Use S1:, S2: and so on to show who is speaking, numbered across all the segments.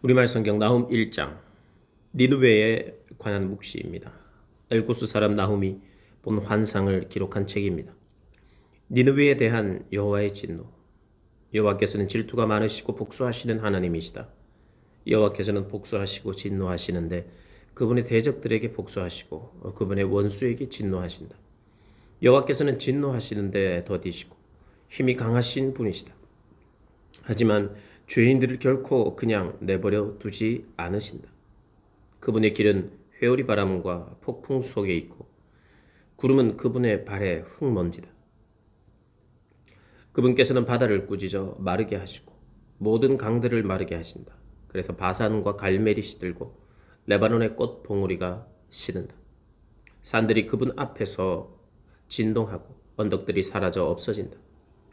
S1: 우리말 성경 나훔 1장 니느웨에 관한 묵시입니다. 엘고스 사람 나훔이 본 환상을 기록한 책입니다. 니느웨에 대한 여호와의 진노. 여호와께서는 질투가 많으시고 복수하시는 하나님이시다. 여호와께서는 복수하시고 진노하시는데 그분의 대적들에게 복수하시고 그분의 원수에게 진노하신다. 여호와께서는 진노하시는데 더디시고 힘이 강하신 분이시다. 하지만 죄인들을 결코 그냥 내버려 두지 않으신다. 그분의 길은 회오리 바람과 폭풍 속에 있고 구름은 그분의 발에 흙먼지다. 그분께서는 바다를 꾸짖어 마르게 하시고 모든 강들을 마르게 하신다. 그래서 바산과 갈멜이 시들고 레바논의 꽃 봉우리가 시든다. 산들이 그분 앞에서 진동하고 언덕들이 사라져 없어진다.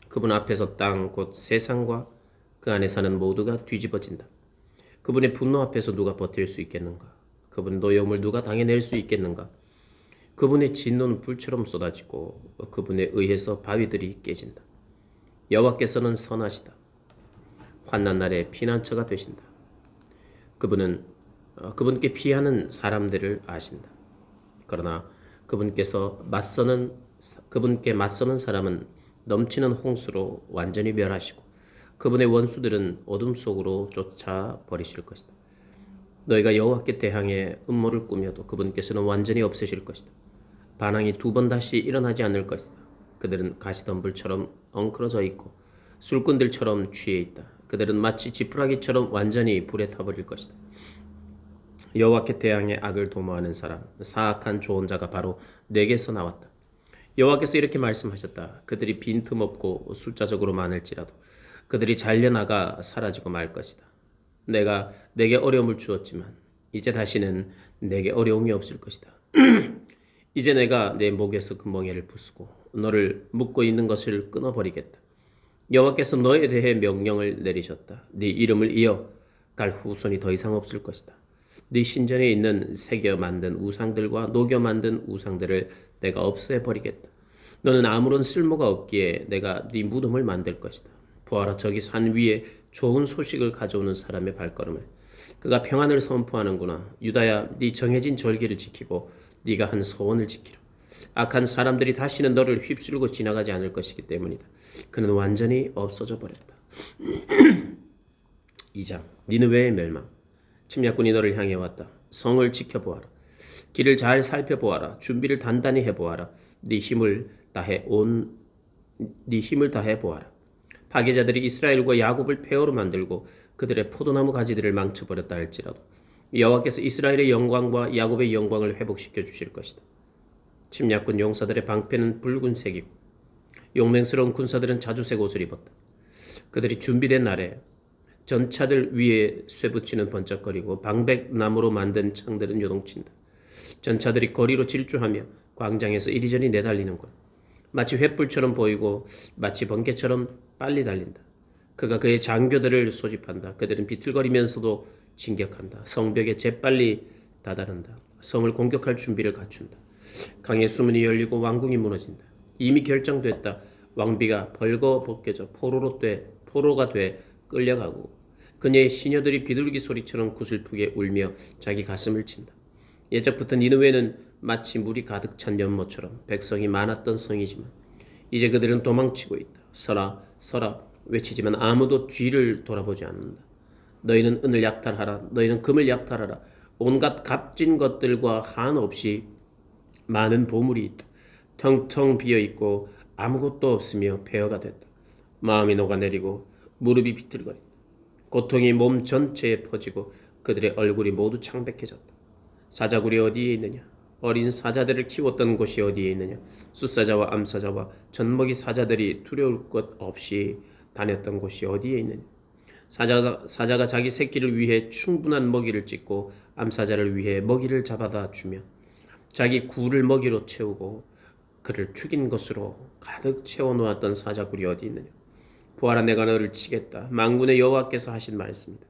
S1: 그분 앞에서 땅 곧 세상과 그 안에 사는 모두가 뒤집어진다. 그분의 분노 앞에서 누가 버틸 수 있겠는가? 그분의 노여움을 누가 당해낼 수 있겠는가? 그분의 진노는 불처럼 쏟아지고 그분에 의해서 바위들이 깨진다. 여호와께서는 선하시다. 환난 날에 피난처가 되신다. 그분께 피하는 사람들을 아신다. 그러나 그분께 맞서는 사람은 넘치는 홍수로 완전히 멸하시고 그분의 원수들은 어둠 속으로 쫓아 버리실 것이다. 너희가 여호와께 대항해 음모를 꾸며도 그분께서는 완전히 없애실 것이다. 반항이 두 번 다시 일어나지 않을 것이다. 그들은 가시덤불처럼 엉클어져 있고 술꾼들처럼 취해 있다. 그들은 마치 지푸라기처럼 완전히 불에 타버릴 것이다. 여호와께 대항해 악을 도모하는 사람, 사악한 조언자가 바로 내게서 나왔다. 여호와께서 이렇게 말씀하셨다. 그들이 빈틈없고 숫자적으로 많을지라도 그들이 잘려나가 사라지고 말 것이다. 내가 내게 어려움을 주었지만 이제 다시는 내게 어려움이 없을 것이다. 이제 내가 내 목에서 그 멍에를 부수고 너를 묶고 있는 것을 끊어버리겠다. 여호와께서 너에 대해 명령을 내리셨다. 네 이름을 이어 갈 후손이 더 이상 없을 것이다. 네 신전에 있는 새겨 만든 우상들과 녹여 만든 우상들을 내가 없애버리겠다. 너는 아무런 쓸모가 없기에 내가 네 무덤을 만들 것이다. 보아라, 저기 산 위에 좋은 소식을 가져오는 사람의 발걸음을. 그가 평안을 선포하는구나. 유다야, 네 정해진 절기를 지키고 네가 한 서원을 지키라. 악한 사람들이 다시는 너를 휩쓸고 지나가지 않을 것이기 때문이다. 그는 완전히 없어져 버렸다. 2장 니느웨의 멸망. 침략군이 너를 향해 왔다. 성을 지켜보아라. 길을 잘 살펴보아라. 준비를 단단히 해보아라. 네 힘을 다해 보아라. 파괴자들이 이스라엘과 야곱을 폐허로 만들고 그들의 포도나무 가지들을 망쳐버렸다 할지라도 여호와께서 이스라엘의 영광과 야곱의 영광을 회복시켜 주실 것이다. 침략군 용사들의 방패는 붉은색이고 용맹스러운 군사들은 자주색 옷을 입었다. 그들이 준비된 날에 전차들 위에 쇠붙이는 번쩍거리고 방백나무로 만든 창들은 요동친다. 전차들이 거리로 질주하며 광장에서 이리저리 내달리는군. 마치 횃불처럼 보이고 마치 번개처럼 빨리 달린다. 그가 그의 장교들을 소집한다. 그들은 비틀거리면서도 진격한다. 성벽에 재빨리 다다른다. 성을 공격할 준비를 갖춘다. 강의 수문이 열리고 왕궁이 무너진다. 이미 결정됐다. 왕비가 벌거벗겨져 포로가 돼 끌려가고 그녀의 시녀들이 비둘기 소리처럼 구슬프게 울며 자기 가슴을 친다. 예적부터 니느웨는 마치 물이 가득 찬 연못처럼 백성이 많았던 성이지만 이제 그들은 도망치고 있다. 서라 서라 외치지만 아무도 뒤를 돌아보지 않는다. 너희는 은을 약탈하라. 너희는 금을 약탈하라. 온갖 값진 것들과 한없이 많은 보물이 있다. 텅텅 비어있고 아무것도 없으며 폐허가 됐다. 마음이 녹아내리고 무릎이 비틀거린다. 고통이 몸 전체에 퍼지고 그들의 얼굴이 모두 창백해졌다. 사자굴이 어디에 있느냐? 어린 사자들을 키웠던 곳이 어디에 있느냐? 숫사자와 암사자와 젖먹이 사자들이 두려울 것 없이 다녔던 곳이 어디에 있느냐? 사자가 자기 새끼를 위해 충분한 먹이를 찢고 암사자를 위해 먹이를 잡아다 주며 자기 굴을 먹이로 채우고 그를 죽인 것으로 가득 채워놓았던 사자굴이 어디 있느냐? 보아라, 내가 너를 치겠다. 만군의 여호와께서 하신 말씀이다.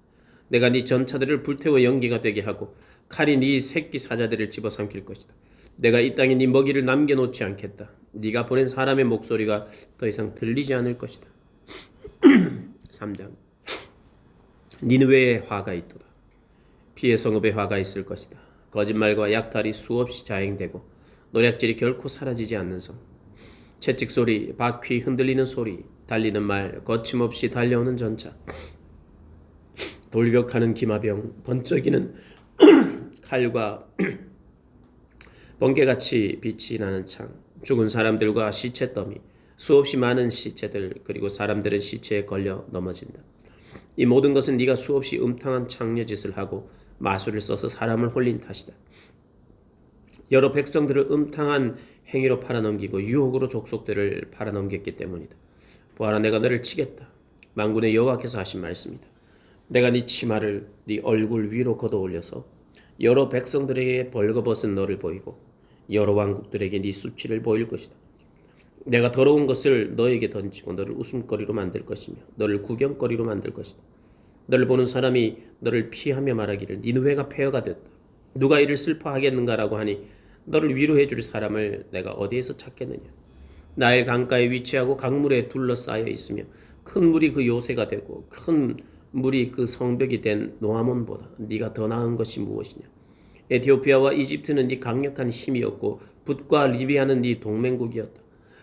S1: 내가 네 전차들을 불태워 연기가 되게 하고 칼이 네 새끼 사자들을 집어삼킬 것이다. 내가 이 땅에 네 먹이를 남겨놓지 않겠다. 네가 보낸 사람의 목소리가 더 이상 들리지 않을 것이다. 3장 니느웨에 화가 있도다. 피해 성읍에 화가 있을 것이다. 거짓말과 약탈이 수없이 자행되고 노략질이 결코 사라지지 않는 성. 채찍 소리, 바퀴 흔들리는 소리, 달리는 말, 거침없이 달려오는 전차, 돌격하는 기마병, 번쩍이는 칼과 번개같이 빛이 나는 창, 죽은 사람들과 시체 더미, 수없이 많은 시체들, 그리고 사람들은 시체에 걸려 넘어진다. 이 모든 것은 네가 수없이 음탕한 창녀짓을 하고 마술을 써서 사람을 홀린 탓이다. 여러 백성들을 음탕한 행위로 팔아넘기고 유혹으로 족속들을 팔아넘겼기 때문이다. 보아라, 내가 너를 치겠다. 만군의 여호와께서 하신 말씀이다. 내가 네 치마를 네 얼굴 위로 걷어올려서 여러 백성들에게 벌거벗은 너를 보이고 여러 왕국들에게 네 수치를 보일 것이다. 내가 더러운 것을 너에게 던지고 너를 웃음거리로 만들 것이며 너를 구경거리로 만들 것이다. 너를 보는 사람이 너를 피하며 말하기를 니느웨가 폐허가 됐다. 누가 이를 슬퍼하겠는가라고 하니 너를 위로해 줄 사람을 내가 어디에서 찾겠느냐. 나일 강가에 위치하고 강물에 둘러싸여 있으며 큰 물이 그 요새가 되고 큰 물이 그 성벽이 된 노아몬보다 네가 더 나은 것이 무엇이냐. 에티오피아와 이집트는 네 강력한 힘이었고 붓과 리비아는 네 동맹국이었다.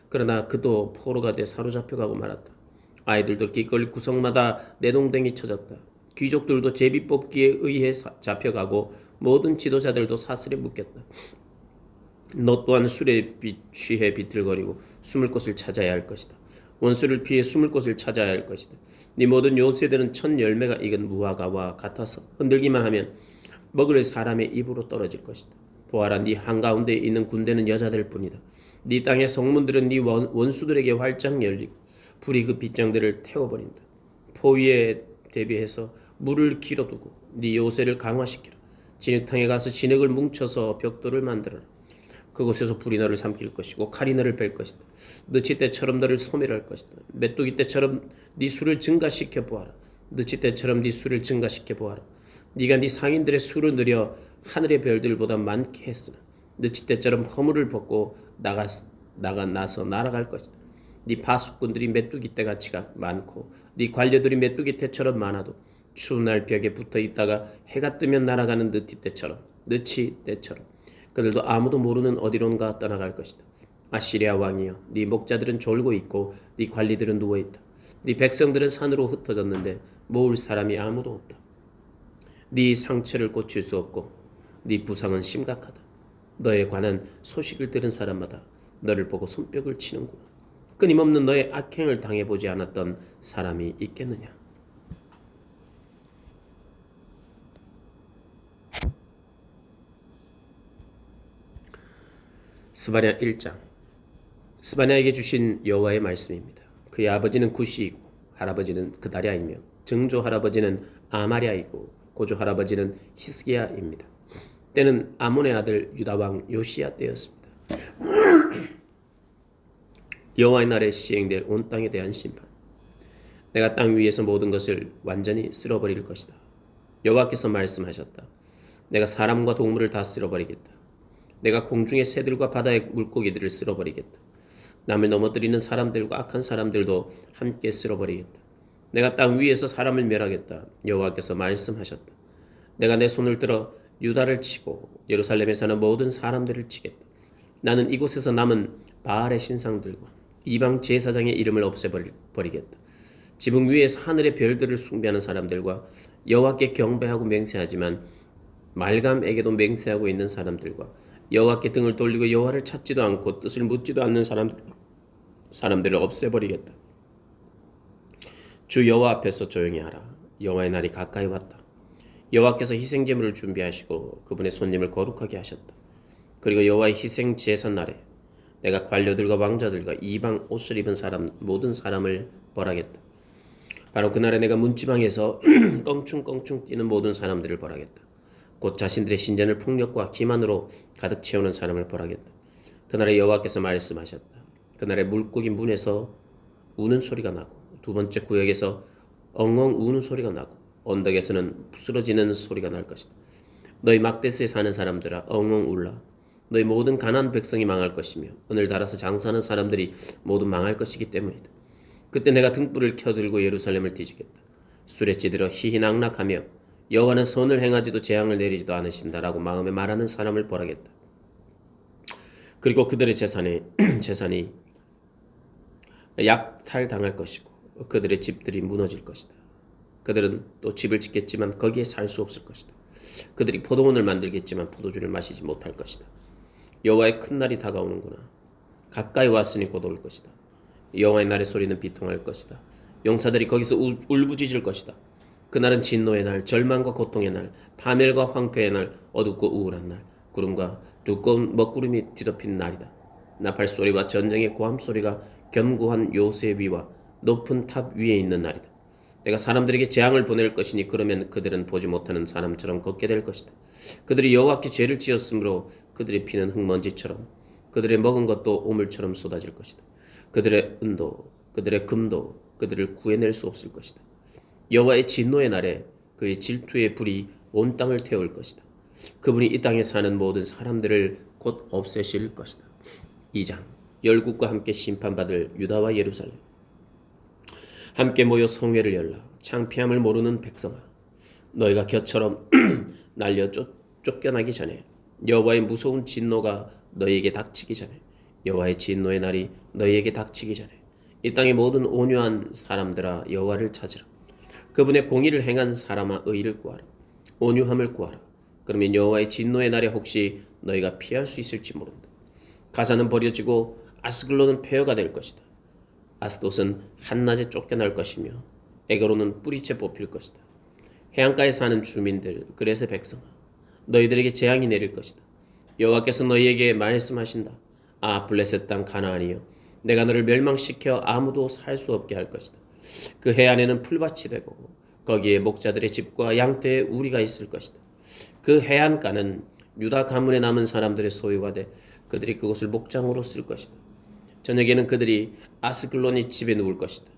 S1: 그러나 그도 포로가 돼 사로잡혀가고 말았다. 아이들도 길거리 구석마다 내동댕이 쳐졌다. 귀족들도 제비 뽑기에 의해 잡혀가고 모든 지도자들도 사슬에 묶였다. 너 또한 술에 취해 비틀거리고 숨을 곳을 찾아야 할 것이다. 원수를 피해 숨을 곳을 찾아야 할 것이다. 네 모든 요새들은 첫 열매가 익은 무화과와 같아서 흔들기만 하면 먹을 사람의 입으로 떨어질 것이다. 보아라, 네 한가운데 있는 군대는 여자들 뿐이다. 네 땅의 성문들은 네 원수들에게 활짝 열리고 불이 그 빗장들을 태워버린다. 포위에 대비해서 물을 길어두고 네 요새를 강화시키라. 진흙탕에 가서 진흙을 뭉쳐서 벽돌을 만들어라. 그곳에서 불이 너를 삼킬 것이고 칼이 너를 뺄 것이다. 느치 때처럼 너를 소멸할 것이다. 메뚜기 때처럼 네 수를 증가시켜 보아라. 느치 때처럼 네 수를 증가시켜 보아라. 네가 네 상인들의 수를 늘려 하늘의 별들보다 많게 했으나 느치 때처럼 허물을 벗고 나서 날아갈 것이다. 네 파수꾼들이 메뚜기 떼같이가 많고 네 관료들이 메뚜기 떼처럼 많아도 추운 날 벽에 붙어 있다가 해가 뜨면 날아가는 느치 때처럼 그들도 아무도 모르는 어디론가 떠나갈 것이다. 아시리아 왕이여, 네 목자들은 졸고 있고 네 관리들은 누워 있다. 네 백성들은 산으로 흩어졌는데 모을 사람이 아무도 없다. 네 상처를 고칠 수 없고 네 부상은 심각하다. 너에 관한 소식을 들은 사람마다 너를 보고 손뼉을 치는구나. 끊임없는 너의 악행을 당해보지 않았던 사람이 있겠느냐. 스바냐 1장. 스바냐에게 주신 여호와의 말씀입니다. 그의 아버지는 구시이고 할아버지는 그다랴이며 증조 할아버지는 아마랴이고 고조 할아버지는 히스기야입니다. 때는 아몬의 아들 유다왕 요시야 때였습니다. 여호와의 날에 시행될 온 땅에 대한 심판. 내가 땅 위에서 모든 것을 완전히 쓸어버릴 것이다. 여호와께서 말씀하셨다. 내가 사람과 동물을 다 쓸어버리겠다. 내가 공중의 새들과 바다의 물고기들을 쓸어버리겠다. 남을 넘어뜨리는 사람들과 악한 사람들도 함께 쓸어버리겠다. 내가 땅 위에서 사람을 멸하겠다. 여호와께서 말씀하셨다. 내가 내 손을 들어 유다를 치고 예루살렘에 사는 모든 사람들을 치겠다. 나는 이곳에서 남은 바알의 신상들과 이방 제사장의 이름을 없애버리겠다. 지붕 위에서 하늘의 별들을 숭배하는 사람들과 여호와께 경배하고 맹세하지만 말감에게도 맹세하고 있는 사람들과 여호와께 등을 돌리고 여호와를 찾지도 않고 뜻을 묻지도 않는 사람들을 없애버리겠다. 주 여호와 앞에서 조용히 하라. 여호와의 날이 가까이 왔다. 여호와께서 희생제물을 준비하시고 그분의 손님을 거룩하게 하셨다. 그리고 여호와의 희생 제사 날에 내가 관료들과 왕자들과 이방 옷을 입은 모든 사람을 벌하겠다. 바로 그날에 내가 문지방에서 껑충껑충 뛰는 모든 사람들을 벌하겠다. 곧 자신들의 신전을 폭력과 기만으로 가득 채우는 사람을 벌하겠다. 그날에 여호와께서 말씀하셨다. 그날에 물고기 문에서 우는 소리가 나고 두 번째 구역에서 엉엉 우는 소리가 나고 언덕에서는 쓰러지는 소리가 날 것이다. 너희 막대스에 사는 사람들아 엉엉 울라. 너희 모든 가난한 백성이 망할 것이며 은을 달아서 장사하는 사람들이 모두 망할 것이기 때문이다. 그때 내가 등불을 켜들고 예루살렘을 뒤지겠다. 술에 찌들어 희희낙낙하며 여호와는 선을 행하지도 재앙을 내리지도 않으신다라고 마음에 말하는 사람을 벌하겠다. 그리고 그들의 재산이 약탈당할 것이고 그들의 집들이 무너질 것이다. 그들은 또 집을 짓겠지만 거기에 살 수 없을 것이다. 그들이 포도원을 만들겠지만 포도주를 마시지 못할 것이다. 여호와의 큰 날이 다가오는구나. 가까이 왔으니 곧 올 것이다. 여호와의 날의 소리는 비통할 것이다. 용사들이 거기서 울부짖을 것이다. 그날은 진노의 날, 절망과 고통의 날, 파멸과 황폐의 날, 어둡고 우울한 날, 구름과 두꺼운 먹구름이 뒤덮인 날이다. 나팔 소리와 전쟁의 고함 소리가 견고한 요새 위와 높은 탑 위에 있는 날이다. 내가 사람들에게 재앙을 보낼 것이니 그러면 그들은 보지 못하는 사람처럼 걷게 될 것이다. 그들이 여호와께 죄를 지었으므로 그들의 피는 흙먼지처럼 그들의 먹은 것도 오물처럼 쏟아질 것이다. 그들의 은도 그들의 금도 그들을 구해낼 수 없을 것이다. 여호와의 진노의 날에 그의 질투의 불이 온 땅을 태울 것이다. 그분이 이 땅에 사는 모든 사람들을 곧 없애실 것이다. 2장 열국과 함께 심판받을 유다와 예루살렘. 함께 모여 성회를 열라. 창피함을 모르는 백성아, 너희가 겨처럼 날려 쫓겨나기 전에, 여호와의 무서운 진노가 너희에게 닥치기 전에, 여호와의 진노의 날이 너희에게 닥치기 전에, 이 땅의 모든 온유한 사람들아 여호와를 찾으라. 그분의 공의를 행한 사람아 의를 구하라. 온유함을 구하라. 그러면 여호와의 진노의 날에 혹시 너희가 피할 수 있을지 모른다. 가사는 버려지고 아스글론은 폐허가 될 것이다. 아스돗은 한낮에 쫓겨날 것이며 에그론은 뿌리채 뽑힐 것이다. 해안가에 사는 주민들, 그레스의 백성아, 너희들에게 재앙이 내릴 것이다. 여호와께서 너희에게 말씀하신다. 아, 블레셋 땅 가나안이여, 내가 너를 멸망시켜 아무도 살 수 없게 할 것이다. 그 해안에는 풀밭이 되고 거기에 목자들의 집과 양떼의 우리가 있을 것이다. 그 해안가는 유다 가문에 남은 사람들의 소유가 돼 그들이 그곳을 목장으로 쓸 것이다. 저녁에는 그들이 아스글론의 집에 누울 것이다.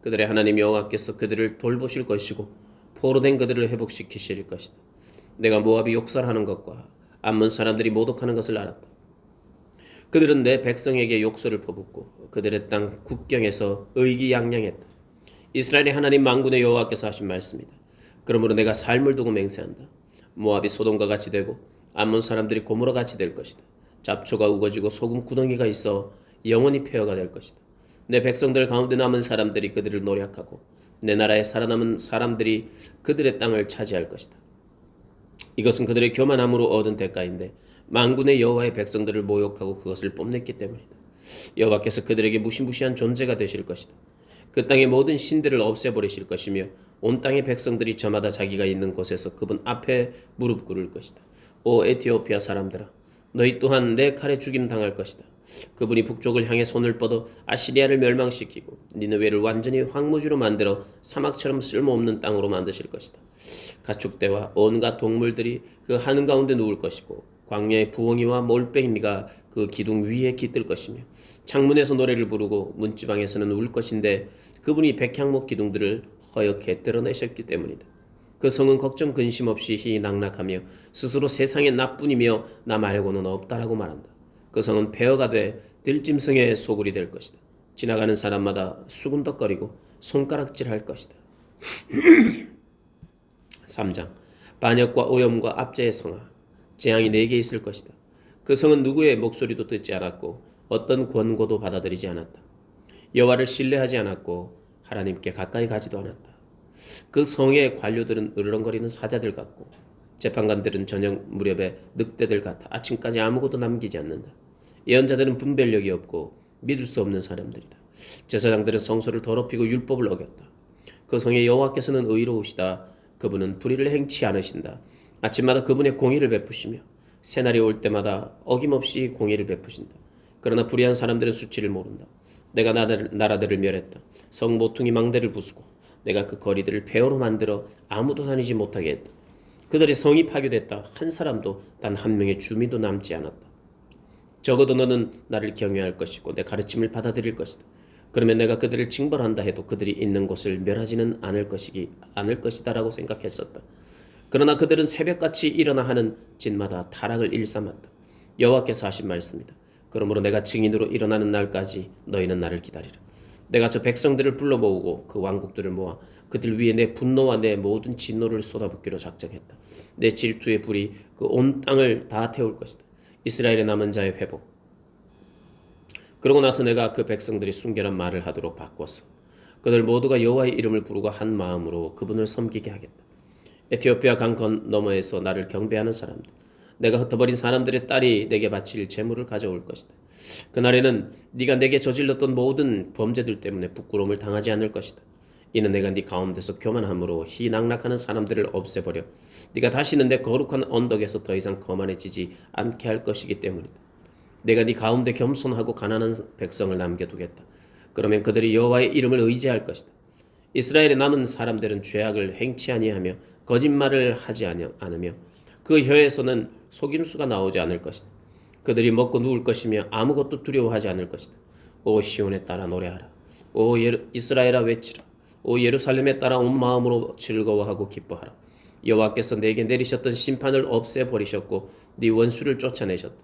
S1: 그들의 하나님 여호와께서 그들을 돌보실 것이고 포로된 그들을 회복시키실 것이다. 내가 모압이 욕설하는 것과 암몬 사람들이 모독하는 것을 알았다. 그들은 내 백성에게 욕설을 퍼붓고 그들의 땅 국경에서 의기양양했다. 이스라엘의 하나님 만군의 여호와께서 하신 말씀이다. 그러므로 내가 삶을 두고 맹세한다. 모압이 소돔과 같이 되고 암몬 사람들이 고모라 같이 될 것이다. 잡초가 우거지고 소금 구덩이가 있어 영원히 폐허가 될 것이다. 내 백성들 가운데 남은 사람들이 그들을 노략하고 내 나라에 살아남은 사람들이 그들의 땅을 차지할 것이다. 이것은 그들의 교만함으로 얻은 대가인데 만군의 여호와의 백성들을 모욕하고 그것을 뽐냈기 때문이다. 여호와께서 그들에게 무시무시한 존재가 되실 것이다. 그 땅의 모든 신들을 없애버리실 것이며 온 땅의 백성들이 저마다 자기가 있는 곳에서 그분 앞에 무릎 꿇을 것이다. 오 에티오피아 사람들아, 너희 또한 내 칼에 죽임 당할 것이다. 그분이 북쪽을 향해 손을 뻗어 아시리아를 멸망시키고 니느웨를 완전히 황무지로 만들어 사막처럼 쓸모없는 땅으로 만드실 것이다. 가축대와 온갖 동물들이 그 하늘 가운데 누울 것이고 광야의 부엉이와 몰빼미가 그 기둥 위에 깃들 것이며 창문에서 노래를 부르고 문지방에서는 울 것인데 그분이 백향목 기둥들을 허옇게 드러내셨기 때문이다. 그 성은 걱정 근심 없이 희낙낙하며 스스로 세상에 나뿐이며 나 말고는 없다라고 말한다. 그 성은 폐허가 돼 들짐승의 소굴이 될 것이다. 지나가는 사람마다 수군덕거리고 손가락질할 것이다. 3장 반역과 오염과 압제의 성아, 재앙이 4개 있을 것이다. 그 성은 누구의 목소리도 듣지 않았고 어떤 권고도 받아들이지 않았다. 여호와를 신뢰하지 않았고 하나님께 가까이 가지도 않았다. 그 성의 관료들은 으르렁거리는 사자들 같고 재판관들은 저녁 무렵에 늑대들 같아 아침까지 아무것도 남기지 않는다. 예언자들은 분별력이 없고 믿을 수 없는 사람들이다. 제사장들은 성소를 더럽히고 율법을 어겼다. 그 성의 여호와께서는 의로우시다. 그분은 불의를 행치 않으신다. 아침마다 그분의 공의를 베푸시며 새날이 올 때마다 어김없이 공의를 베푸신다. 그러나 불의한 사람들은 수치를 모른다. 내가 나라들을 멸했다. 성 모퉁이 망대를 부수고 내가 그 거리들을 폐허로 만들어 아무도 다니지 못하게 했다. 그들의 성이 파괴됐다. 한 사람도 단 한 명의 주민도 남지 않았다. 적어도 너는 나를 경외할 것이고 내 가르침을 받아들일 것이다. 그러면 내가 그들을 징벌한다 해도 그들이 있는 곳을 멸하지는 않을 것이다라고 생각했었다. 그러나 그들은 새벽같이 일어나 하는 짓마다 타락을 일삼았다. 여호와께서 하신 말씀이다. 그러므로 내가 증인으로 일어나는 날까지 너희는 나를 기다리라. 내가 저 백성들을 불러 모으고 그 왕국들을 모아 그들 위에 내 분노와 내 모든 진노를 쏟아붓기로 작정했다. 내 질투의 불이 그 온 땅을 다 태울 것이다. 이스라엘의 남은 자의 회복. 그러고 나서 내가 그 백성들이 순결한 말을 하도록 바꿨어. 그들 모두가 여호와의 이름을 부르고 한 마음으로 그분을 섬기게 하겠다. 에티오피아 강 너머에서 나를 경배하는 사람들, 내가 흩어버린 사람들의 딸이 내게 바칠 재물을 가져올 것이다. 그날에는 네가 내게 저질렀던 모든 범죄들 때문에 부끄러움을 당하지 않을 것이다. 이는 내가 네 가운데서 교만함으로 희낙락하는 사람들을 없애버려 네가 다시는 내 거룩한 언덕에서 더 이상 거만해지지 않게 할 것이기 때문이다. 내가 네 가운데 겸손하고 가난한 백성을 남겨두겠다. 그러면 그들이 여호와의 이름을 의지할 것이다. 이스라엘의 남은 사람들은 죄악을 행치 아니하며 거짓말을 하지 않으며 그 혀에서는 속임수가 나오지 않을 것이다. 그들이 먹고 누울 것이며 아무것도 두려워하지 않을 것이다. 오 시온에 따라 노래하라. 오 이스라엘아 외치라. 오 예루살렘에 따라 온 마음으로 즐거워하고 기뻐하라. 여호와께서 내게 내리셨던 심판을 없애버리셨고 네 원수를 쫓아내셨다.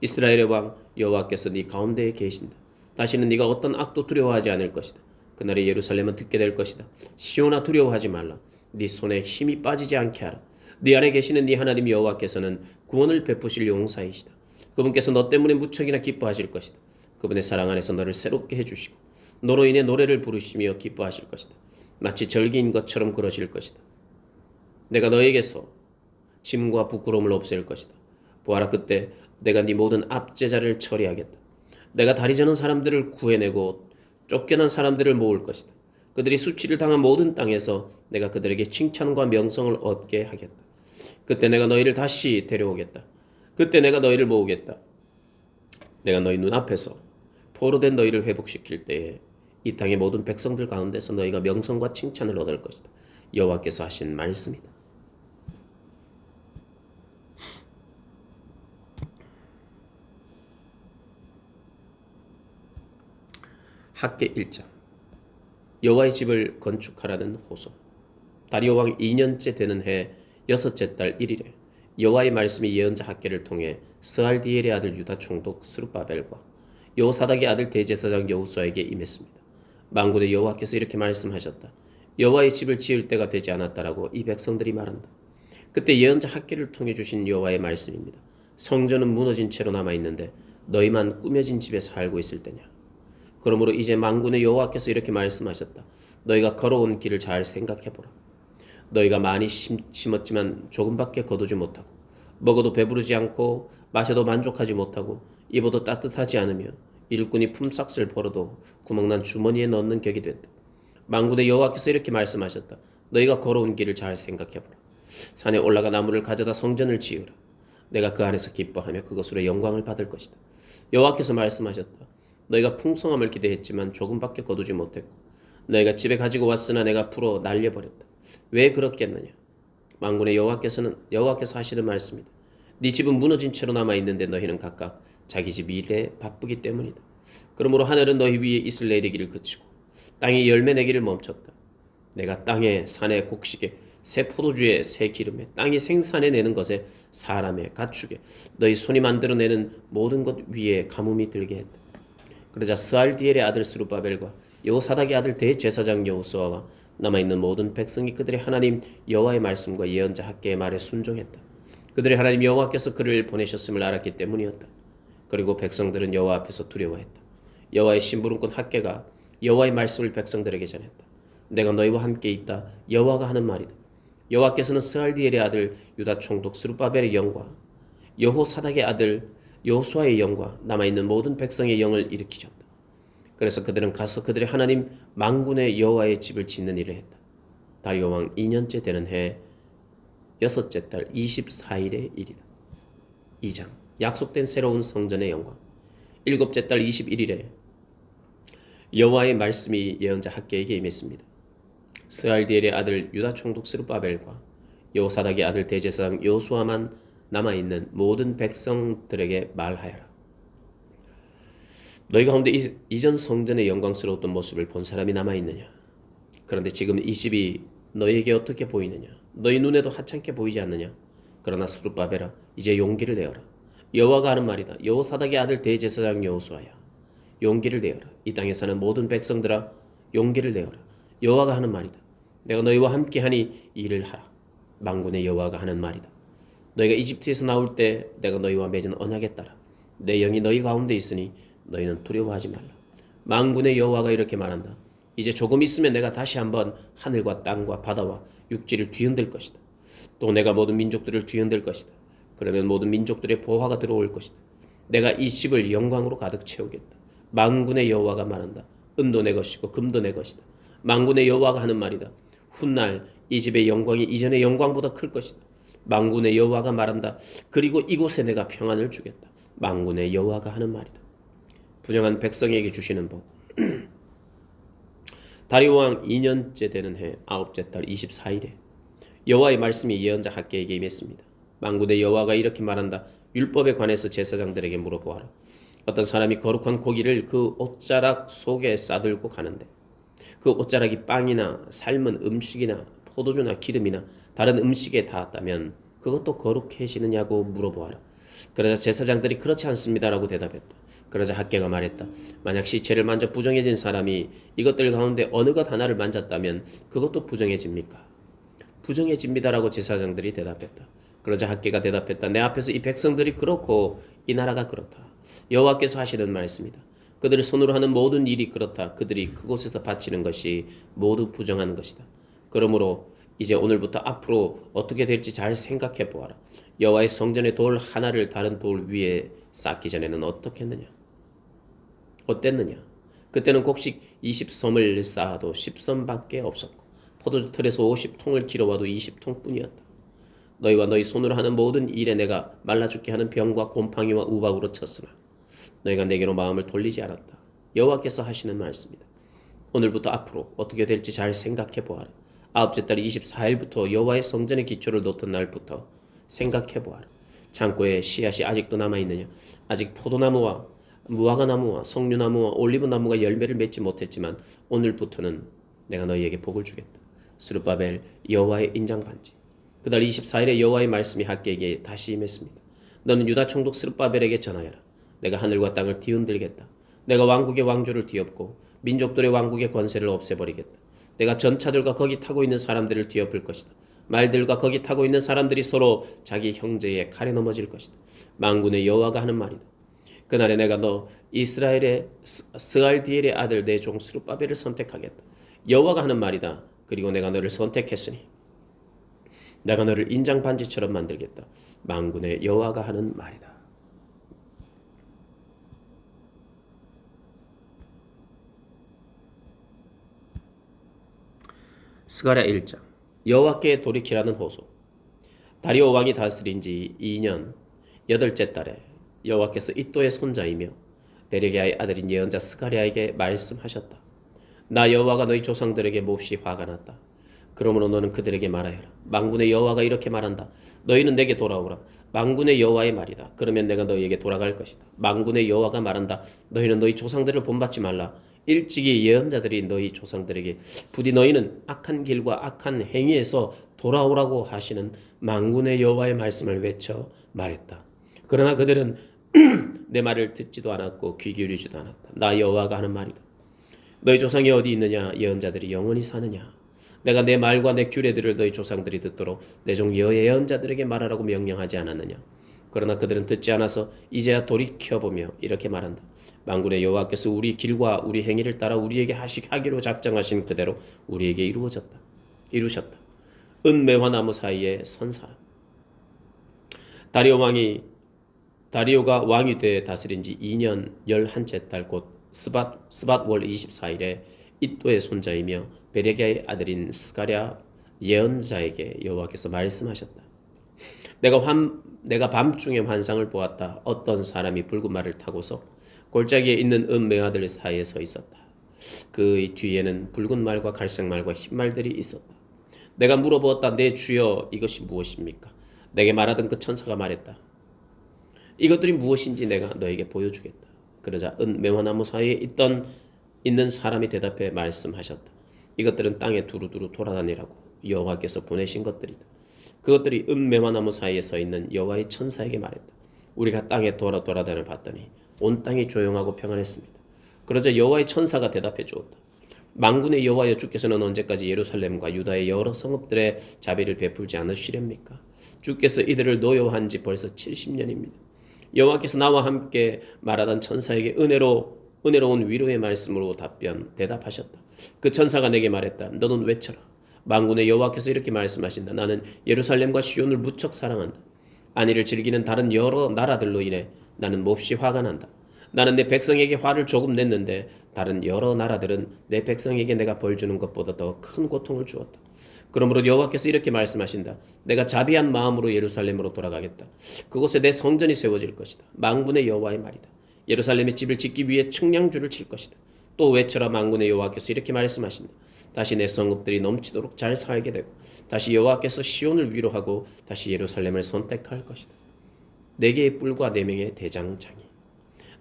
S1: 이스라엘의 왕 여호와께서 네 가운데에 계신다. 다시는 네가 어떤 악도 두려워하지 않을 것이다. 그날에 예루살렘은 듣게 될 것이다. 시온아 두려워하지 말라. 네 손에 힘이 빠지지 않게 하라. 네 안에 계시는 네 하나님 여호와께서는 구원을 베푸실 용사이시다. 그분께서 너 때문에 무척이나 기뻐하실 것이다. 그분의 사랑 안에서 너를 새롭게 해주시고 너로 인해 노래를 부르시며 기뻐하실 것이다. 마치 절기인 것처럼 그러실 것이다. 내가 너에게서 짐과 부끄러움을 없앨 것이다. 보아라 그때 내가 네 모든 압제자를 처리하겠다. 내가 다리 저는 사람들을 구해내고 쫓겨난 사람들을 모을 것이다. 그들이 수치를 당한 모든 땅에서 내가 그들에게 칭찬과 명성을 얻게 하겠다. 그때 내가 너희를 다시 데려오겠다. 그때 내가 너희를 모으겠다. 내가 너희 눈앞에서 포로된 너희를 회복시킬 때에 이 땅의 모든 백성들 가운데서 너희가 명성과 칭찬을 얻을 것이다. 여호와께서 하신 말씀이다. 학계 1장 여호와의 집을 건축하라는 호소. 다리오 왕 2년째 되는 해 여섯째 달 1일에 여호와의 말씀이 예언자 학계를 통해 스알디엘의 아들 유다 총독 스룹바벨과 여호사닥의 아들 대제사장 여호수아에게 임했습니다. 만군의 여호와께서 이렇게 말씀하셨다. 여호와의 집을 지을 때가 되지 않았다라고 이 백성들이 말한다. 그때 예언자 학계를 통해 주신 여호와의 말씀입니다. 성전은 무너진 채로 남아있는데 너희만 꾸며진 집에 살고 있을 때냐. 그러므로 이제 만군의 여호와께서 이렇게 말씀하셨다. 너희가 걸어온 길을 잘 생각해보라. 너희가 많이 심었지만 조금밖에 거두지 못하고 먹어도 배부르지 않고 마셔도 만족하지 못하고 입어도 따뜻하지 않으며 일꾼이 품삯을 벌어도 구멍난 주머니에 넣는 격이 됐다. 만군의 여호와께서 이렇게 말씀하셨다. 너희가 걸어온 길을 잘 생각해보라. 산에 올라가 나무를 가져다 성전을 지으라. 내가 그 안에서 기뻐하며 그것으로 영광을 받을 것이다. 여호와께서 말씀하셨다. 너희가 풍성함을 기대했지만 조금밖에 거두지 못했고 너희가 집에 가지고 왔으나 내가 풀어 날려버렸다. 왜 그렇겠느냐. 만군의 여호와께서 하시는 말씀이다. 네 집은 무너진 채로 남아있는데 너희는 각각 자기 집 일에 바쁘기 때문이다. 그러므로 하늘은 너희 위에 이슬 내리기를 그치고 땅이 열매 내기를 멈췄다. 내가 땅에 산에 곡식에 새 포도주에 새 기름에 땅이 생산해 내는 것에 사람의 가축에 너희 손이 만들어내는 모든 것 위에 가뭄이 들게 했다. 그러자 스알디엘의 아들 스룹바벨과 여호사닥의 아들 대제사장 여호수아와 남아있는 모든 백성이 그들의 하나님 여호와의 말씀과 예언자 학계의 말에 순종했다. 그들의 하나님 여호와께서 그를 보내셨음을 알았기 때문이었다. 그리고 백성들은 여호와 앞에서 두려워했다. 여호와의 심부름꾼 학계가 여호와의 말씀을 백성들에게 전했다. 내가 너희와 함께 있다. 여호와가 하는 말이다. 여호와께서는 스알디엘의 아들 유다 총독 스룹바벨의 영과 여호사닥의 아들 여호수아의 영과 남아있는 모든 백성의 영을 일으키셨다. 그래서 그들은 가서 그들의 하나님 만군의 여호와의 집을 짓는 일을 했다. 다리오 왕 2년째 되는 해 여섯째 달 24일의 일이다. 2장 약속된 새로운 성전의 영광. 일곱째 달 21일에 여호와의 말씀이 예언자 학계에게 임했습니다. 스알디엘의 아들 유다 총독 스룹바벨과 여호사닥의 아들 대제사장 여호수아만 남아있는 모든 백성들에게 말하여라. 너희 가운데 이전 성전의 영광스러웠던 모습을 본 사람이 남아있느냐. 그런데 지금 이 집이 너희에게 어떻게 보이느냐. 너희 눈에도 하찮게 보이지 않느냐. 그러나 스룹바벨아 이제 용기를 내어라. 여호와가 하는 말이다. 여호사닥의 아들 대제사장 여호수아야, 용기를 내어라. 이 땅에 사는 모든 백성들아 용기를 내어라. 여호와가 하는 말이다. 내가 너희와 함께하니 일을 하라. 만군의 여호와가 하는 말이다. 너희가 이집트에서 나올 때 내가 너희와 맺은 언약에 따라 내 영이 너희 가운데 있으니 너희는 두려워하지 말라. 만군의 여호와가 이렇게 말한다. 이제 조금 있으면 내가 다시 한번 하늘과 땅과 바다와 육지를 뒤흔들 것이다. 또 내가 모든 민족들을 뒤흔들 것이다. 그러면 모든 민족들의 보화가 들어올 것이다. 내가 이 집을 영광으로 가득 채우겠다. 만군의 여호와가 말한다. 은도 내 것이고 금도 내 것이다. 만군의 여호와가 하는 말이다. 훗날 이 집의 영광이 이전의 영광보다 클 것이다. 만군의 여호와가 말한다. 그리고 이곳에 내가 평안을 주겠다. 만군의 여호와가 하는 말이다. 부정한 백성에게 주시는 복. 다리오 왕 2년째 되는 해 9째 달 24일에 여호와의 말씀이 예언자 학개에게 임했습니다. 만군의 여호와가 이렇게 말한다. 율법에 관해서 제사장들에게 물어보아라. 어떤 사람이 거룩한 고기를 그 옷자락 속에 싸들고 가는데 그 옷자락이 빵이나 삶은 음식이나 포도주나 기름이나 다른 음식에 닿았다면 그것도 거룩해지느냐고 물어보아라. 그러자 제사장들이 그렇지 않습니다라고 대답했다. 그러자 학개가 말했다. 만약 시체를 만져 부정해진 사람이 이것들 가운데 어느 것 하나를 만졌다면 그것도 부정해집니까? 부정해집니다라고 제사장들이 대답했다. 그러자 학개가 대답했다. 내 앞에서 이 백성들이 그렇고 이 나라가 그렇다. 여호와께서 하시는 말씀이다. 그들의 손으로 하는 모든 일이 그렇다. 그들이 그곳에서 바치는 것이 모두 부정한 것이다. 그러므로 이제 오늘부터 앞으로 어떻게 될지 잘 생각해 보아라. 여호와의 성전의 돌 하나를 다른 돌 위에 쌓기 전에는 어땠느냐? 그때는 곡식 20섬을 쌓아도 10섬밖에 없었고 포도주 틀에서 50통을 길어와도 20통뿐이었다. 너희와 너희 손으로 하는 모든 일에 내가 말라 죽게 하는 병과 곰팡이와 우박으로 쳤으나 너희가 내게로 마음을 돌리지 않았다. 여호와께서 하시는 말씀이다. 오늘부터 앞으로 어떻게 될지 잘 생각해 보아라. 9째 달 24일부터 여호와의 성전의 기초를 놓던 날부터 생각해 보아라. 창고에 씨앗이 아직도 남아있느냐? 아직 포도나무와 무화과나무와 석류나무와 올리브나무가 열매를 맺지 못했지만 오늘부터는 내가 너희에게 복을 주겠다. 스룹바벨 여호와의 인장반지. 그달 24일에 여호와의 말씀이 학개에게 다시 임했습니다. 너는 유다 총독 스룹바벨에게 전하여라. 내가 하늘과 땅을 뒤흔들겠다. 내가 왕국의 왕조를 뒤엎고 민족들의 왕국의 권세를 없애버리겠다. 내가 전차들과 거기 타고 있는 사람들을 뒤엎을 것이다. 말들과 거기 타고 있는 사람들이 서로 자기 형제의 칼에 넘어질 것이다. 만군의 여호와가 하는 말이다. 그날에 내가 너 이스라엘의 스알디엘의 아들 내 종 스룹바벨을 선택하겠다. 여호와가 하는 말이다. 그리고 내가 너를 선택했으니 내가 너를 인장 반지처럼 만들겠다. 만군의 여호와가 하는 말이다. 스가랴 1장. 여호와께 돌이키라는 호소. 다리오 왕이 다스린 지 2년 8째 달에 여호와께서 이또의 손자이며 베레기야의 아들인 예언자 스가랴에게 말씀하셨다. 나 여호와가 너희 조상들에게 몹시 화가 났다. 그러므로 너는 그들에게 말하여라. 만군의 여호와가 이렇게 말한다. 너희는 내게 돌아오라. 만군의 여호와의 말이다. 그러면 내가 너희에게 돌아갈 것이다. 만군의 여호와가 말한다. 너희는 너희 조상들을 본받지 말라. 일찍이 예언자들이 너희 조상들에게 부디 너희는 악한 길과 악한 행위에서 돌아오라고 하시는 만군의 여호와의 말씀을 외쳐 말했다. 그러나 그들은 내 말을 듣지도 않았고 귀 기울이지도 않았다. 나 여호와가 하는 말이다. 너희 조상이 어디 있느냐? 예언자들이 영원히 사느냐? 내가 내 말과 내 규례들을 너희 조상들이 듣도록 내 종 예언자들에게 말하라고 명령하지 않았느냐? 그러나 그들은 듣지 않아서 이제야 돌이켜보며 이렇게 말한다. 만군의 여호와께서 우리 길과 우리 행위를 따라 우리에게 하기로 작정하신 그대로 우리에게 이루셨다. 은매화 나무 사이에 선 사람. 다리오가 왕이 돼 다스린 지 2년 11째 달 곧 스밧월 24일에 이또의 손자이며 베레기야의 아들인 스가랴 예언자에게 여호와께서 말씀하셨다. 내가 밤중에 환상을 보았다. 어떤 사람이 붉은 말을 타고서 골짜기에 있는 은매화들 사이에 서 있었다. 그 뒤에는 붉은 말과 갈색 말과 흰 말들이 있었다. 내가 물어보았다. 내 주여, 이것이 무엇입니까? 내게 말하던 그 천사가 말했다. 이것들이 무엇인지 내가 너에게 보여주겠다. 그러자 은매화나무 사이에 있는 사람이 대답해 말씀하셨다. 이것들은 땅에 두루두루 돌아다니라고 여호와께서 보내신 것들이다. 그것들이 은매화나무 사이에 서 있는 여호와의 천사에게 말했다. 우리가 땅에 돌아다녀 봤더니 온 땅이 조용하고 평안했습니다. 그러자 여호와의 천사가 대답해 주었다. 만군의 여호와여, 주께서는 언제까지 예루살렘과 유다의 여러 성읍들의 자비를 베풀지 않으시렵니까? 주께서 이들을 노여워한 지 벌써 70년입니다. 여호와께서 나와 함께 말하던 천사에게 은혜로운 위로의 말씀으로 대답하셨다. 그 천사가 내게 말했다. 너는 외쳐라. 만군의 여호와께서 이렇게 말씀하신다. 나는 예루살렘과 시온을 무척 사랑한다. 안위를 즐기는 다른 여러 나라들로 인해 나는 몹시 화가 난다. 나는 내 백성에게 화를 조금 냈는데 다른 여러 나라들은 내 백성에게 내가 벌 주는 것보다 더 큰 고통을 주었다. 그러므로 여호와께서 이렇게 말씀하신다. 내가 자비한 마음으로 예루살렘으로 돌아가겠다. 그곳에 내 성전이 세워질 것이다. 만군의 여호와의 말이다. 예루살렘의 집을 짓기 위해 측량줄을 칠 것이다. 또 외쳐라. 만군의 여호와께서 이렇게 말씀하신다. 다시 내 성읍들이 넘치도록 잘 살게 되고 다시 여호와께서 시온을 위로하고 다시 예루살렘을 선택할 것이다. 4개의 뿔과 4명의 대장장이.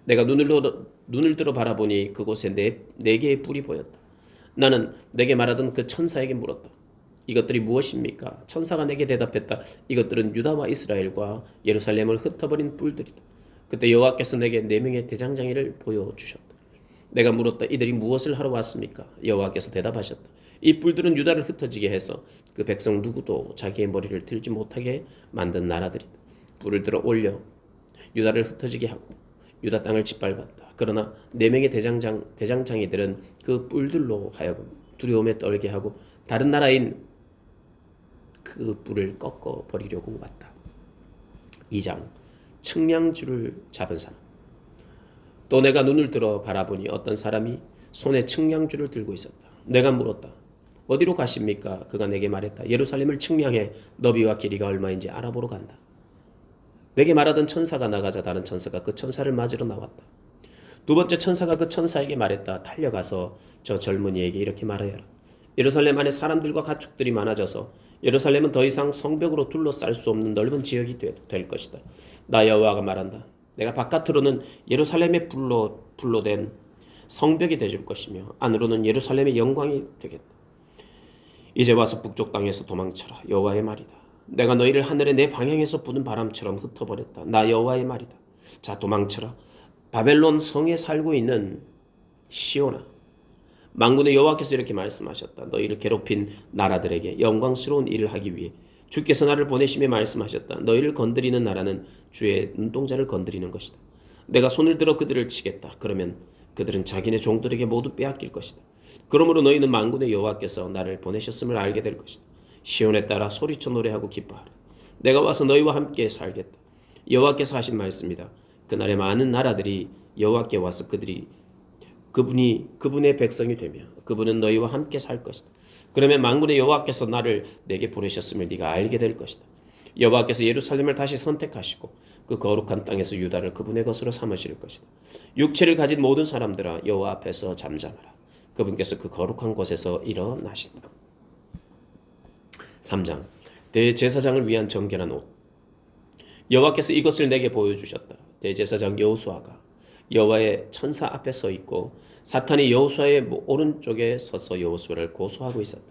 S1: 내가 눈을 들어 바라보니 그곳에 4개의 뿔이 보였다. 나는 내게 말하던 그 천사에게 물었다. 이것들이 무엇입니까? 천사가 내게 대답했다. 이것들은 유다와 이스라엘과 예루살렘을 흩어버린 뿔들이다. 그때 여호와께서 내게 4명의 대장장이를 보여주셨다. 내가 물었다. 이들이 무엇을 하러 왔습니까? 여호와께서 대답하셨다. 이 뿔들은 유다를 흩어지게 해서 그 백성 누구도 자기의 머리를 들지 못하게 만든 나라들이다. 뿔을 들어 올려 유다를 흩어지게 하고 유다 땅을 짓밟았다. 그러나 4명의 대장장이들은 그 뿔들로 하여금 두려움에 떨게 하고 다른 나라인 그 뿔을 꺾어 버리려고 왔다. 2장. 측량줄을 잡은 사람. 또 내가 눈을 들어 바라보니 어떤 사람이 손에 측량줄을 들고 있었다. 내가 물었다. 어디로 가십니까? 그가 내게 말했다. 예루살렘을 측량해 너비와 길이가 얼마인지 알아보러 간다. 내게 말하던 천사가 나가자 다른 천사가 그 천사를 맞으러 나왔다. 2번째 천사가 그 천사에게 말했다. 달려가서 저 젊은이에게 이렇게 말하여라. 예루살렘 안에 사람들과 가축들이 많아져서 예루살렘은 더 이상 성벽으로 둘러쌀 수 없는 넓은 지역이 될 것이다. 나 여호와가 말한다. 내가 바깥으로는 예루살렘의 불로 된 성벽이 되줄 것이며 안으로는 예루살렘의 영광이 되겠다. 이제 와서 북쪽 땅에서 도망쳐라. 여호와의 말이다. 내가 너희를 하늘의 내 방향에서 부는 바람처럼 흩어버렸다. 나 여호와의 말이다. 자, 도망쳐라. 바벨론 성에 살고 있는 시온아, 만군의 여호와께서 이렇게 말씀하셨다. 너희를 괴롭힌 나라들에게 영광스러운 일을 하기 위해 주께서 나를 보내심에 말씀하셨다. 너희를 건드리는 나라는 주의 눈동자를 건드리는 것이다. 내가 손을 들어 그들을 치겠다. 그러면 그들은 자기네 종들에게 모두 빼앗길 것이다. 그러므로 너희는 만군의 여호와께서 나를 보내셨음을 알게 될 것이다. 시온에 따라 소리쳐 노래하고 기뻐하라. 내가 와서 너희와 함께 살겠다. 여호와께서 하신 말씀이다. 그날에 많은 나라들이 여호와께 와서 그분의 백성이 되며 그분은 너희와 함께 살 것이다. 그러면 만군의 여호와께서 나를 내게 보내셨음을 네가 알게 될 것이다. 여호와께서 예루살렘을 다시 선택하시고 그 거룩한 땅에서 유다를 그분의 것으로 삼으실 것이다. 육체를 가진 모든 사람들아 여호와 앞에서 잠잠하라. 그분께서 그 거룩한 곳에서 일어나신다. 3장. 대제사장을 위한 정결한 옷. 여호와께서 이것을 내게 보여주셨다. 대제사장 여호수아가 여호와의 천사 앞에 서 있고 사탄이 여호수아의 오른쪽에 서서 여호수아를 고소하고 있었다.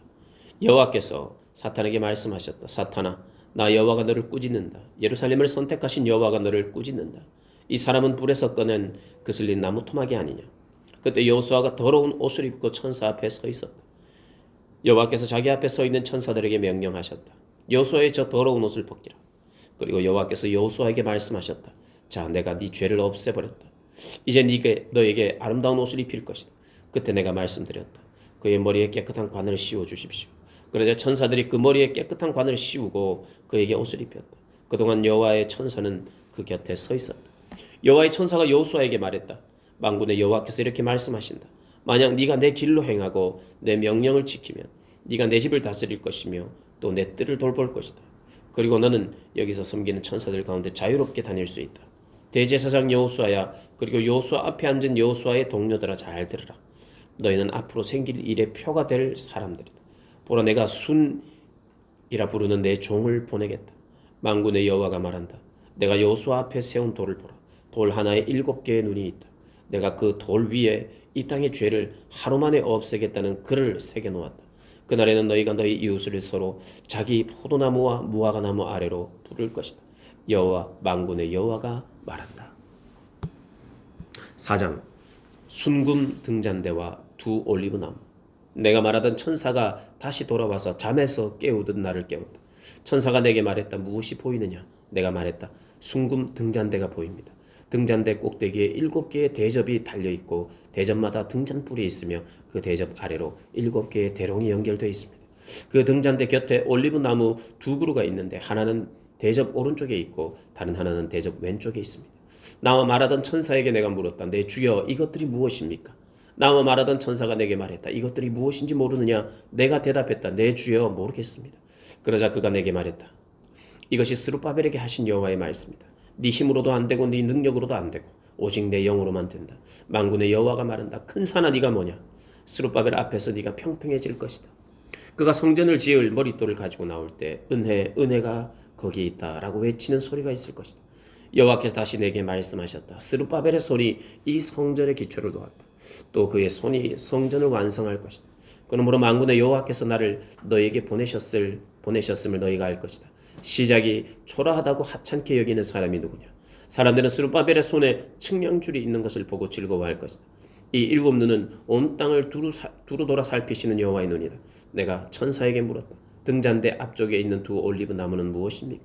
S1: 여호와께서 사탄에게 말씀하셨다. 사탄아, 나 여호와가 너를 꾸짖는다. 예루살렘을 선택하신 여호와가 너를 꾸짖는다. 이 사람은 불에서 꺼낸 그슬린 나무 토막이 아니냐. 그때 여호수아가 더러운 옷을 입고 천사 앞에 서 있었다. 여호와께서 자기 앞에 서 있는 천사들에게 명령하셨다. 여호수아의 저 더러운 옷을 벗기라. 그리고 여호와께서 여호수아에게 말씀하셨다. 자, 내가 네 죄를 없애버렸다. 이제 너에게 아름다운 옷을 입힐 것이다. 그때 내가 말씀드렸다. 그의 머리에 깨끗한 관을 씌워 주십시오. 그러자 천사들이 그 머리에 깨끗한 관을 씌우고 그에게 옷을 입혔다. 그동안 여호와의 천사는 그 곁에 서 있었다. 여호와의 천사가 여호수아에게 말했다. 만군의 여호와께서 이렇게 말씀하신다. 만약 네가 내 길로 행하고 내 명령을 지키면 네가 내 집을 다스릴 것이며 또 내 뜰을 돌볼 것이다. 그리고 너는 여기서 섬기는 천사들 가운데 자유롭게 다닐 수 있다. 대제사장 여호수아야, 그리고 여호수아 앞에 앉은 여호수아의 동료들아, 잘 들으라. 너희는 앞으로 생길 일의 표가 될 사람들이다. 보라, 내가 순이라 부르는 내 종을 보내겠다. 만군의 여호와가 말한다. 내가 여호수아 앞에 세운 돌을 보라. 돌 하나에 7개의 눈이 있다. 내가 그 돌 위에 이 땅의 죄를 하루 만에 없애겠다는 글을 새겨놓았다. 그날에는 너희가 너희 이웃을 서로 자기 포도나무와 무화과나무 아래로 부를 것이다. 여호와, 만군의 여호와가 말한다. 4장. 순금 등잔대와 두 올리브나무. 내가 말하던 천사가 다시 돌아와서 잠에서 깨우듯 나를 깨웠다. 천사가 내게 말했다. 무엇이 보이느냐? 내가 말했다. 숭금 등잔대가 보입니다. 등잔대 꼭대기에 7개의 대접이 달려있고 대접마다 등잔불이 있으며 그 대접 아래로 7개의 대롱이 연결되어 있습니다. 그 등잔대 곁에 올리브 나무 2그루가 있는데 하나는 대접 오른쪽에 있고 다른 하나는 대접 왼쪽에 있습니다. 나와 말하던 천사에게 내가 물었다. 내 주여, 이것들이 무엇입니까? 나와 말하던 천사가 내게 말했다. 이것들이 무엇인지 모르느냐? 내가 대답했다. 내 주여, 모르겠습니다. 그러자 그가 내게 말했다. 이것이 스룹바벨에게 하신 여호와의 말씀이다. 네 힘으로도 안 되고 네 능력으로도 안 되고 오직 내 영으로만 된다. 만군의 여호와가 말한다. 큰 산아, 네가 뭐냐? 스룹바벨 앞에서 네가 평평해질 것이다. 그가 성전을 지을 머릿돌을 가지고 나올 때 은혜가 거기에 있다라고 외치는 소리가 있을 것이다. 여호와께서 다시 내게 말씀하셨다. 스룹바벨의 손이 이 성전의 기초를 놓았다. 또 그의 손이 성전을 완성할 것이다. 그러므로 만군의 여호와께서 나를 너에게 보내셨음을 너희가 알 것이다. 시작이 초라하다고 하찮게 여기는 사람이 누구냐? 사람들은 스룹바벨의 손에 측량줄이 있는 것을 보고 즐거워할 것이다. 이 7눈은 온 땅을 두루 돌아 살피시는 여호와의 눈이다. 내가 천사에게 물었다. 등잔대 앞쪽에 있는 2 올리브 나무는 무엇입니까?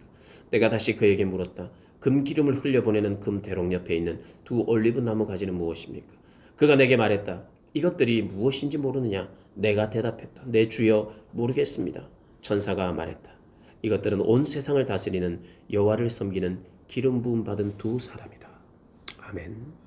S1: 내가 다시 그에게 물었다. 금기름을 흘려보내는 금 대롱 옆에 있는 2 올리브 나무 가지는 무엇입니까? 그가 내게 말했다. 이것들이 무엇인지 모르느냐? 내가 대답했다. 내 주여, 모르겠습니다. 천사가 말했다. 이것들은 온 세상을 다스리는 여호와를 섬기는 기름 부음 받은 2 사람이다. 아멘.